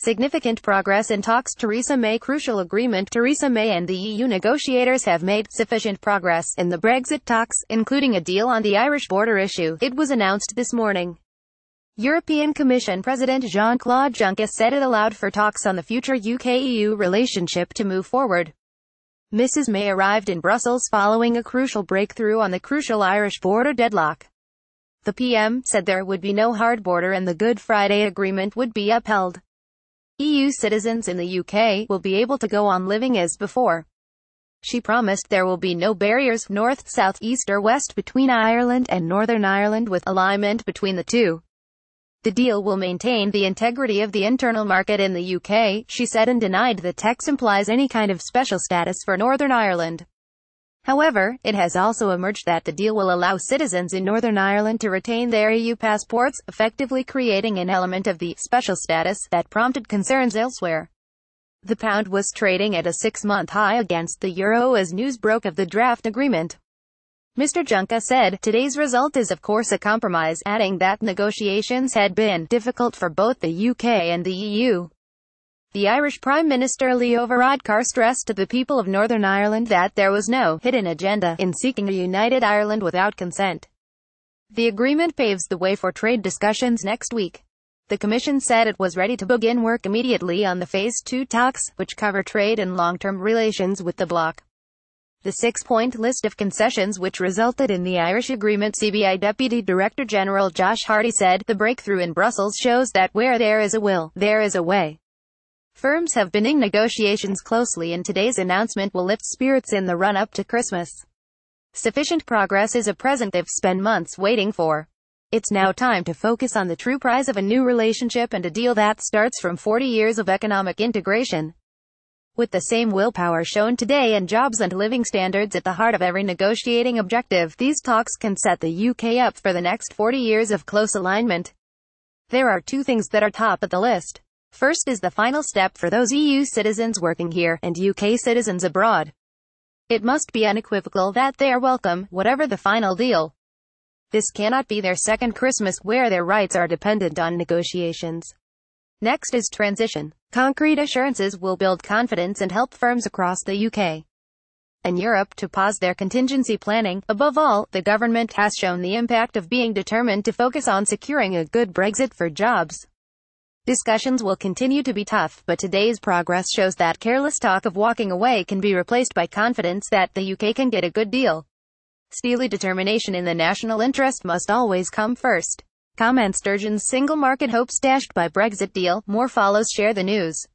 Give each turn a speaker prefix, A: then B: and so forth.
A: Significant progress in talks. Theresa May crucial agreement. Theresa May and the EU negotiators have made sufficient progress in the Brexit talks, including a deal on the Irish border issue, it was announced this morning. European Commission President JeanClaude Juncker said it allowed for talks on the future UK-EU relationship to move forward. Mrs. May arrived in Brussels following a crucial breakthrough on the crucial Irish border deadlock. The PM said there would be no hard border and the Good Friday Agreement would be upheld. EU citizens in the UK will be able to go on living as before. She promised there will be no barriers, north, south, east or west between Ireland and Northern Ireland, with alignment between the two. The deal will maintain the integrity of the internal market in the UK, she said, and denied the text implies any kind of special status for Northern Ireland. However, it has also emerged that the deal will allow citizens in Northern Ireland to retain their EU passports, effectively creating an element of the special status that prompted concerns elsewhere. The pound was trading at a 6-month high against the euro as news broke of the draft agreement. Mr. Juncker said, "Today's result is of course a compromise," adding that negotiations had been difficult for both the UK and the EU. The Irish Prime Minister Leo Varadkar stressed to the people of Northern Ireland that there was no hidden agenda in seeking a united Ireland without consent. The agreement paves the way for trade discussions next week. The Commission said it was ready to begin work immediately on the Phase 2 talks, which cover trade and long-term relations with the bloc. The 6-point list of concessions which resulted in the Irish agreement, CBI Deputy Director General Josh Hardy said, "The breakthrough in Brussels shows that where there is a will, there is a way." Firms have been in negotiations closely, and today's announcement will lift spirits in the run-up to Christmas. Sufficient progress is a present they've spent months waiting for. It's now time to focus on the true prize of a new relationship and a deal that starts from 40 years of economic integration. With the same willpower shown today and jobs and living standards at the heart of every negotiating objective, these talks can set the UK up for the next 40 years of close alignment. There are two things that are top of the list. First is the final step for those EU citizens working here, and UK citizens abroad. It must be unequivocal that they are welcome, whatever the final deal. This cannot be their second Christmas, where their rights are dependent on negotiations. Next is transition. Concrete assurances will build confidence and help firms across the UK and Europe to pause their contingency planning. Above all, the government has shown the impact of being determined to focus on securing a good Brexit for jobs. Discussions will continue to be tough, but today's progress shows that careless talk of walking away can be replaced by confidence that the UK can get a good deal. Steely determination in the national interest must always come first. Comment: Sturgeon's single market hopes dashed by Brexit deal. More follows. Share the news.